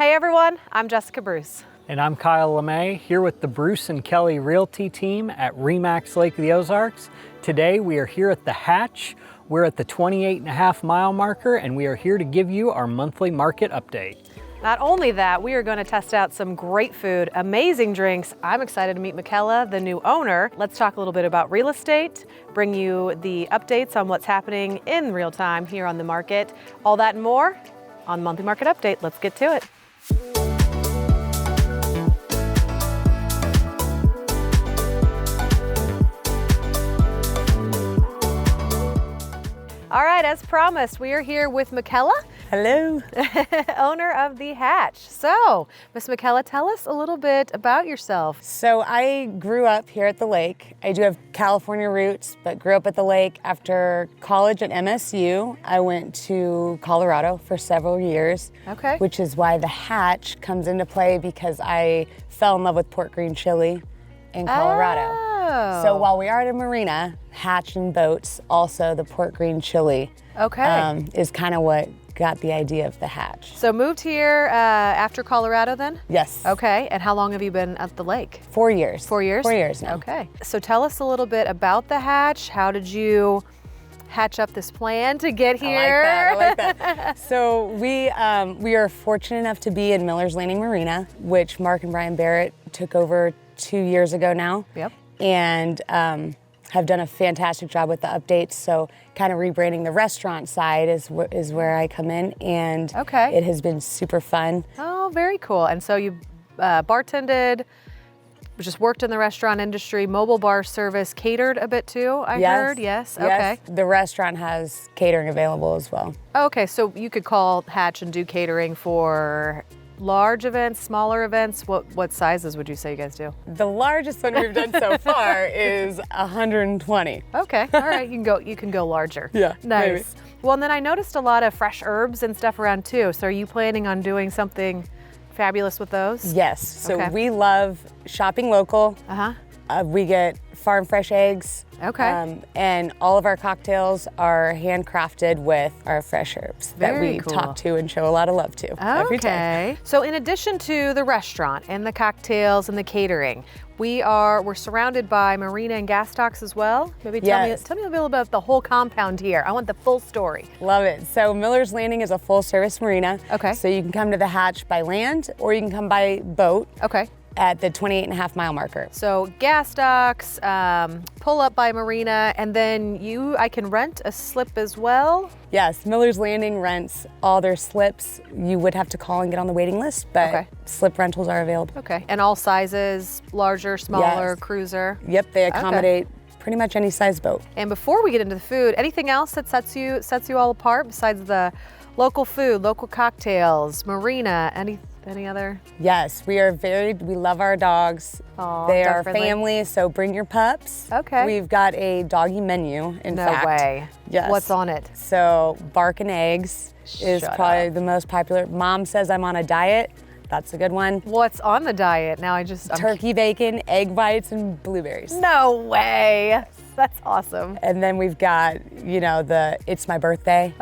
Hey everyone, I'm Jessica Bruce. And I'm Kyle LeMay, here with the Bruce and Kelly Realty team at RE/MAX Lake of the Ozarks. Today we are here at the Hatch. We're at the 28.5 mile marker, and we are here to give you our monthly market update. Not only that, we are going to test out some great food, amazing drinks. I'm excited to meet Michaela, the new owner. Let's talk a little bit about real estate, bring you the updates on what's happening in real time here on the market. All that and more on Monthly Market Update. Let's get to it. All right, as promised, we are here with Michaela. Hello. Owner of the Hatch. So, Miss Michaela, tell us a little bit about yourself. So I grew up here at the lake. I do have California roots, but grew up at the lake. After college at MSU, I went to Colorado for several years. Okay. Which is why the Hatch comes into play, because I fell in love with pork green chili in Colorado. Oh. So while we are at a marina, Hatch and boats, also the pork green chili is kind of what got the idea of the Hatch. So moved here after Colorado then? Yes. Okay, and how long have you been at the lake? 4 years. 4 years? 4 years now. Okay, so tell us a little bit about the Hatch. How did you hatch up this plan to get here? I like that. So we are fortunate enough to be in Miller's Landing Marina, which Mark and Brian Barrett took over 2 years ago now. Yep. And have done a fantastic job with the updates. So kind of rebranding the restaurant side is where I come in, and it has been super fun. Oh, very cool. And so you bartended, just worked in the restaurant industry, mobile bar service, catered a bit too, I heard? Yes. Okay. The restaurant has catering available as well. Okay, so you could call Hatch and do catering for large events, smaller events. What sizes would you say you guys do? The largest one we've done so far is 120. Okay, all right, you can go larger. Yeah, nice. maybe. Well, and then I noticed a lot of fresh herbs and stuff around too. So are you planning on doing something fabulous with those? Yes. So we love shopping local. We get farm fresh eggs. Okay. And all of our cocktails are handcrafted with our fresh herbs that we talk to and show a lot of love to every day. So in addition to the restaurant and the cocktails and the catering, we're surrounded by marina and gas docks as well. Maybe tell me a little bit about the whole compound here. I want the full story. Love it. So Miller's Landing is a full service marina. Okay. So you can come to the Hatch by land, or you can come by boat. Okay. At the 28.5 mile marker. So gas docks, pull up by marina, and then I can rent a slip as well? Yes, Miller's Landing rents all their slips. You would have to call and get on the waiting list, but slip rentals are available. Okay, and all sizes, larger, smaller, cruiser? Yep, they accommodate pretty much any size boat. And before we get into the food, anything else that sets you all apart besides the local food, local cocktails, marina, any other? Yes, we love our dogs. Aww, they are friendly. family, so bring your pups. Okay. We've got a doggy menu, in fact. No way. Yes. What's on it? So bark and eggs is probably the most popular. Mom says I'm on a diet. That's a good one. What's on the diet? Now turkey bacon, egg whites, and blueberries. No way. That's awesome. And then we've got, the It's My Birthday,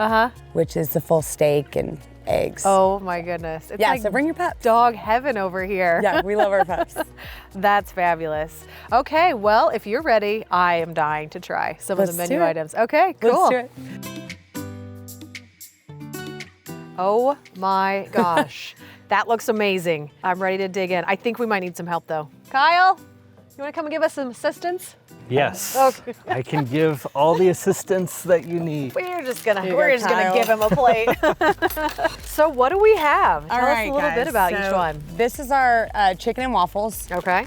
which is the full steak and eggs. Oh my goodness. It's so bring your pups. Dog heaven over here. Yeah, we love our pups. That's fabulous. Okay, well, if you're ready, I am dying to try some of the menu items. Okay, cool. Let's do it. Oh my gosh. That looks amazing. I'm ready to dig in. I think we might need some help though. Kyle, you want to come and give us some assistance? Yes. Okay. I can give all the assistance that you need. We're just gonna give him a plate. So what do we have? Tell us a little bit about each one. This is our chicken and waffles. Okay.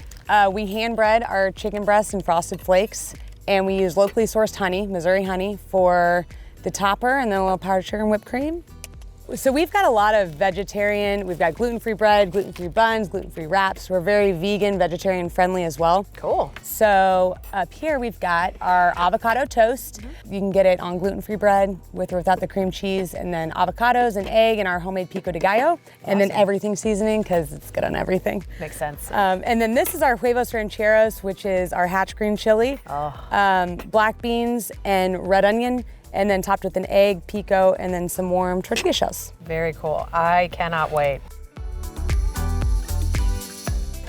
We hand bread our chicken breasts and frosted flakes, and we use locally sourced honey, Missouri honey, for the topper, and then a little powdered sugar and whipped cream. So we've got a lot of vegetarian, we've got gluten-free bread, gluten-free buns, gluten-free wraps. We're very vegan, vegetarian friendly as well. Cool. So up here we've got our avocado toast. You can get it on gluten-free bread with or without the cream cheese, and then avocados and egg and our homemade pico de gallo, and then everything seasoning because it's good on everything. Makes sense. And then this is our huevos rancheros, which is our Hatch green chili, black beans and red onion, and then topped with an egg, pico, and then some warm tortilla shells. Very cool. I cannot wait.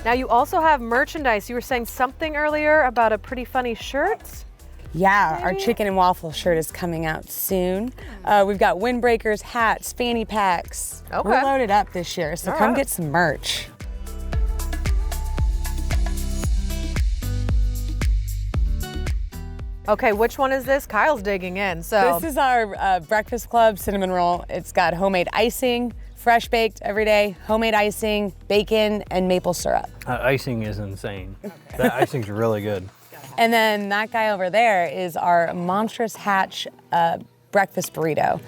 Now you also have merchandise. You were saying something earlier about a pretty funny shirt. Yeah, our chicken and waffle shirt is coming out soon. We've got windbreakers, hats, fanny packs. Okay. We're loaded up this year, so All come right. get some merch. Okay, which one is this? Kyle's digging in. So This is our Breakfast Club cinnamon roll. It's got homemade icing, fresh baked every day, homemade icing, bacon, and maple syrup. Icing is insane. That icing's really good. And then that guy over there is our Monstrous Hatch breakfast burrito.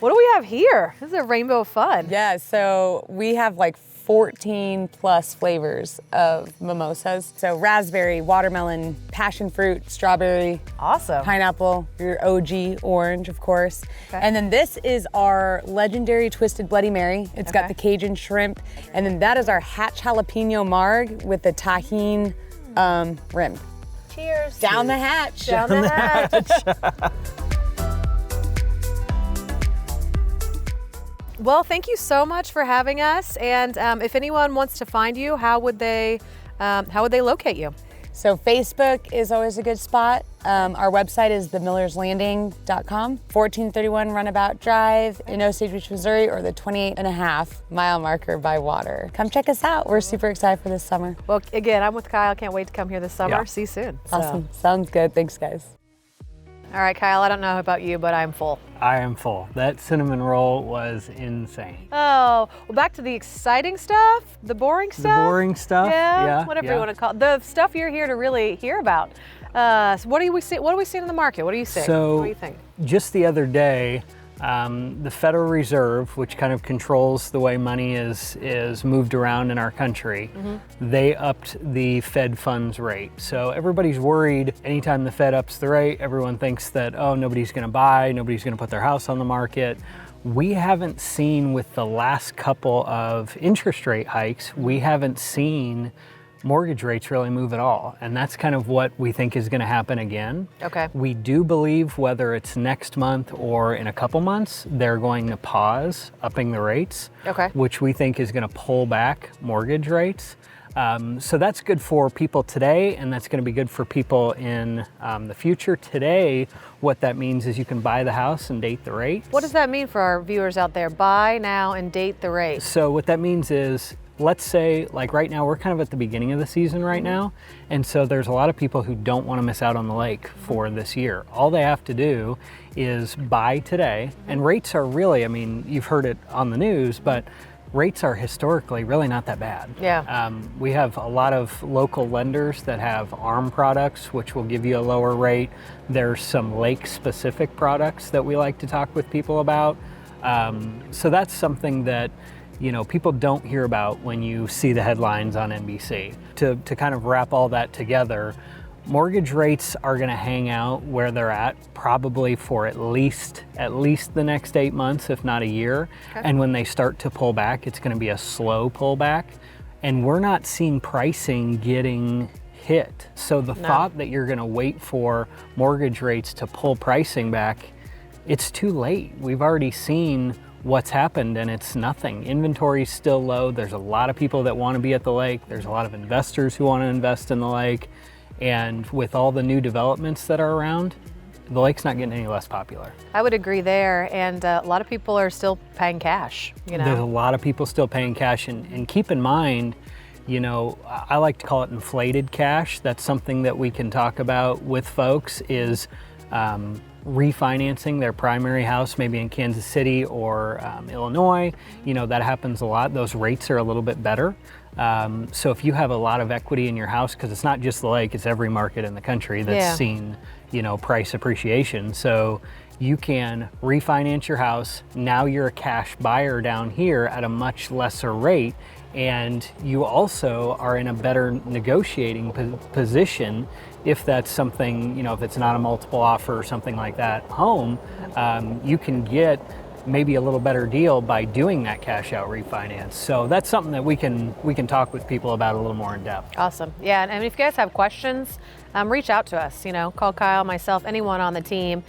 what do we have here? This is a rainbow of fun. Yeah, so we have like 14 plus flavors of mimosas. So raspberry, watermelon, passion fruit, strawberry, Awesome. pineapple, your OG orange, of course. Okay. And then this is our legendary Twisted Bloody Mary. It's got Okay. the Cajun shrimp. And then that is our Hatch Jalapeno Marg with the tahine rim. Cheers. Down the hatch. Down the hatch. Well, thank you so much for having us. And if anyone wants to find you, how would they locate you? So Facebook is always a good spot. Our website is themillerslanding.com, 1431 Runabout Drive in Osage Beach, Missouri, or the 28.5-mile marker by water. Come check us out. We're super excited for this summer. Well, again, I'm with Kyle. Can't wait to come here this summer. Yeah. See you soon. So. Awesome. Sounds good. Thanks, guys. All right, Kyle, I don't know about you, but I'm full. I am full. That cinnamon roll was insane. Oh, well, back to the exciting stuff, the boring stuff. The boring stuff? Yeah, whatever you want to call it. The stuff you're here to really hear about. So what do we see? What are we seeing in the market? What do you think? So, what do you think? just the other day, the Federal Reserve, which kind of controls the way money is moved around in our country, they upped the Fed funds rate. So everybody's worried anytime the Fed ups the rate, everyone thinks that, oh, nobody's going to buy, nobody's going to put their house on the market. We haven't seen, with the last couple of interest rate hikes, we haven't seen mortgage rates really move at all. And that's kind of what we think is going to happen again. Okay. We do believe, whether it's next month or in a couple months, they're going to pause upping the rates, Okay. which we think is going to pull back mortgage rates. So that's good for people today, and that's going to be good for people in the future. Today, what that means is you can buy the house and date the rate. What does that mean for our viewers out there? Buy now and date the rate. So what that means is, let's say, like right now, we're kind of at the beginning of the season right now. And so there's a lot of people who don't want to miss out on the lake for this year. All they have to do is buy today. And rates are really, I mean, you've heard it on the news, but rates are historically really not that bad. Yeah. We have a lot of local lenders that have ARM products, which will give you a lower rate. There's some lake-specific products that we like to talk with people about. So that's something that, you know, people don't hear about when you see the headlines on NBC. To kind of wrap all that together, mortgage rates are going to hang out where they're at probably for at least the next 8 months, if not a year. Okay. And when they start to pull back, it's going to be a slow pullback. And we're not seeing pricing getting hit. So the thought that you're going to wait for mortgage rates to pull pricing back, it's too late. We've already seen what's happened, and it's nothing. Inventory's still low. There's a lot of people that want to be at the lake. There's a lot of investors who want to invest in the lake. And with all the new developments that are around, the lake's not getting any less popular. I would agree there. And a lot of people are still paying cash, you know. There's a lot of people still paying cash. And keep in mind, you know, I like to call it inflated cash. That's something that we can talk about with folks, is refinancing their primary house, maybe in Kansas City or Illinois. You know, that happens a lot. Those rates are a little bit better. So if you have a lot of equity in your house, because it's not just the lake, it's every market in the country that's seen, you know, price appreciation. So you can refinance your house. Now you're a cash buyer down here at a much lesser rate. And you also are in a better negotiating position if that's something, you know, if it's not a multiple offer or something like that home, you can get maybe a little better deal by doing that cash out refinance. So that's something that we can talk with people about a little more in depth. Awesome. Yeah, and if you guys have questions, reach out to us, you know, call Kyle, myself, anyone on the team.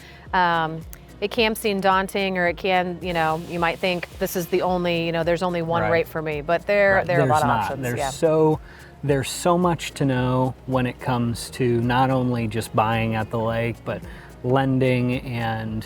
it can seem daunting, or it can, you might think this is the only, there's only one Right. rate for me, but there are a lot of options. There's so much to know when it comes to not only just buying at the lake, but lending, and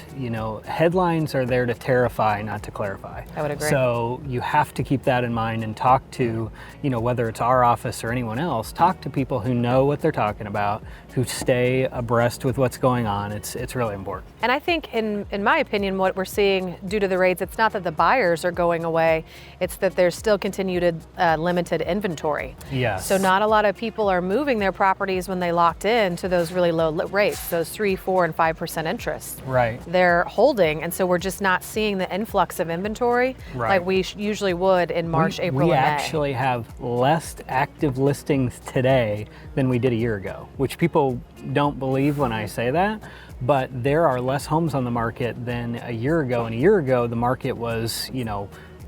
headlines are there to terrify, not to clarify. I would agree. So you have to keep that in mind and talk to, whether it's our office or anyone else, talk to people who know what they're talking about, who stay abreast with what's going on. It's really important. And I think, in my opinion, what we're seeing due to the rates, it's not that the buyers are going away, it's that there's still continued limited inventory. Yes. So not a lot of people are moving their properties when they locked in to those really low rates, those 3%, 4%, and 5% interest. Right. They're holding, and so we're just not seeing the influx of inventory like we usually would in March, April, we and May. actually have less active listings today than we did a year ago, which people don't believe when I say that, but there are less homes on the market than a year ago. And a year ago, the market was,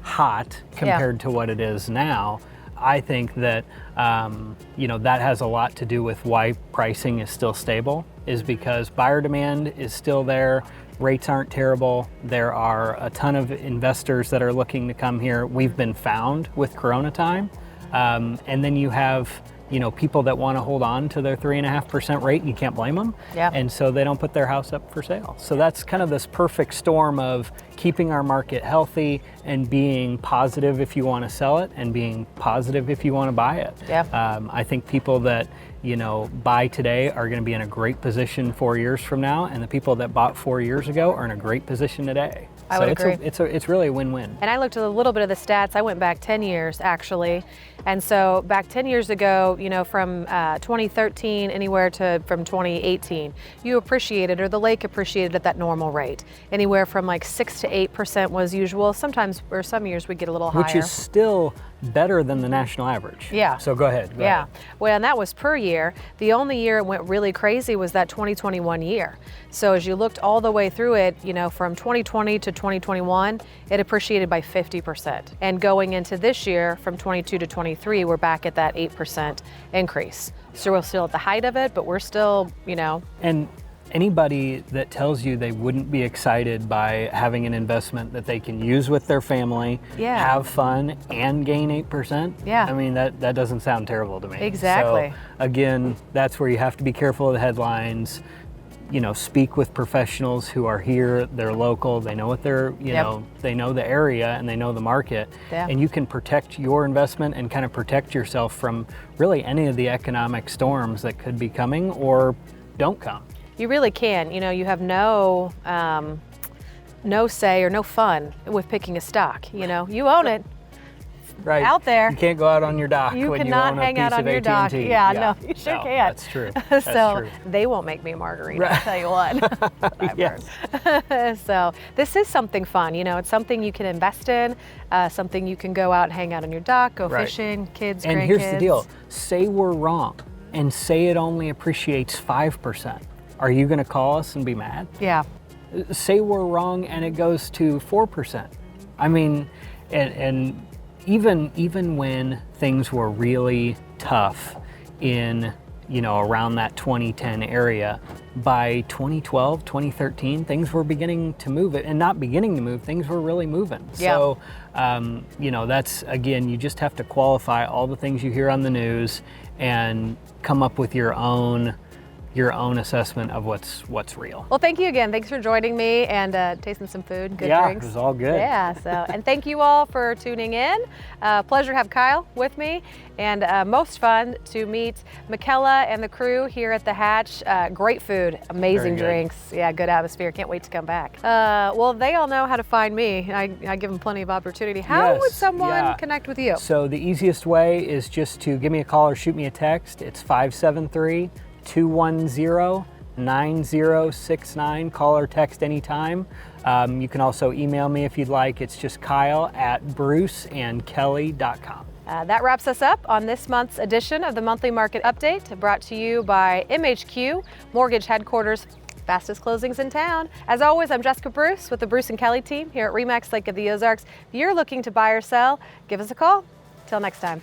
hot compared to what it is now. I think that, that has a lot to do with why pricing is still stable, is because buyer demand is still there. Rates aren't terrible. There are a ton of investors that are looking to come here. We've been found with Corona time. And then you have, people that want to hold on to their 3.5% rate, and you can't blame them. Yeah. And so they don't put their house up for sale. So that's kind of this perfect storm of keeping our market healthy and being positive if you want to sell it, and being positive if you want to buy it. Yeah. I think people that, buy today are going to be in a great position 4 years from now, and the people that bought 4 years ago are in a great position today. I would agree. It's really a win-win. And I looked at a little bit of the stats. I went back 10 years, actually. And so back 10 years ago, from 2013 anywhere to from 2018, you appreciated, or the lake appreciated at that normal rate. Anywhere from like 6 to 8% was usual. Sometimes, or some years we get a little higher. Which is still better than the national average. Yeah. So go ahead. Go ahead. Well, and that was per year. The only year it went really crazy was that 2021 year. So as you looked all the way through it, from 2020 to 2021, it appreciated by 50%. And going into this year, from 22 to 23, we're back at that 8% increase. So we're still at the height of it, but we're still, And anybody that tells you they wouldn't be excited by having an investment that they can use with their family, have fun, and gain 8%, I mean, that doesn't sound terrible to me. Exactly. So again, that's where you have to be careful of the headlines. Speak with professionals who are here, they're local, they know what they're, they know the area and they know the market. Yeah. And you can protect your investment and kind of protect yourself from really any of the economic storms that could be coming or don't come. You really can. You have no say or no fun with picking a stock. You own it. Right. Out there. You can't go out on your dock You when cannot you own a hang piece out on of your AT&T. dock. Yeah, no, you sure can't. That's true. That's so true. they won't make me a margarita, I'll tell you what. I've Yes. heard. So this is something fun. It's something you can invest in, something you can go out and hang out on your dock, go fishing, kids, and grandkids. here's the deal. Say we're wrong and say it only appreciates 5%. Are you going to call us and be mad? Yeah. Say we're wrong and it goes to 4%. I mean, and even when things were really tough in, around that 2010 area, by 2012, 2013, things were beginning to move it, and not beginning to move, things were really moving. Yeah. So, that's, again, you just have to qualify all the things you hear on the news and come up with your own assessment of what's real. Well, thank you again. Thanks for joining me and tasting some food, good Yeah, drinks. it was all good. Yeah, and thank you all for tuning in. Pleasure to have Kyle with me, and most fun to meet Michaela and the crew here at the Hatch. Great food, amazing drinks. Yeah, good atmosphere. Can't wait to come back. Well, they all know how to find me. I give them plenty of opportunity. How would someone connect with you? So the easiest way is just to give me a call or shoot me a text. It's 573-210-9069. Call or text anytime. You can also email me if you'd like. It's just kyle@bruceandkelly.com. That wraps us up on this month's edition of the Monthly Market Update, brought to you by MHQ, Mortgage Headquarters, fastest closings in town. As always, I'm Jessica Bruce with the Bruce and Kelly team here at RE/MAX Lake of the Ozarks. If you're looking to buy or sell, give us a call. Till next time.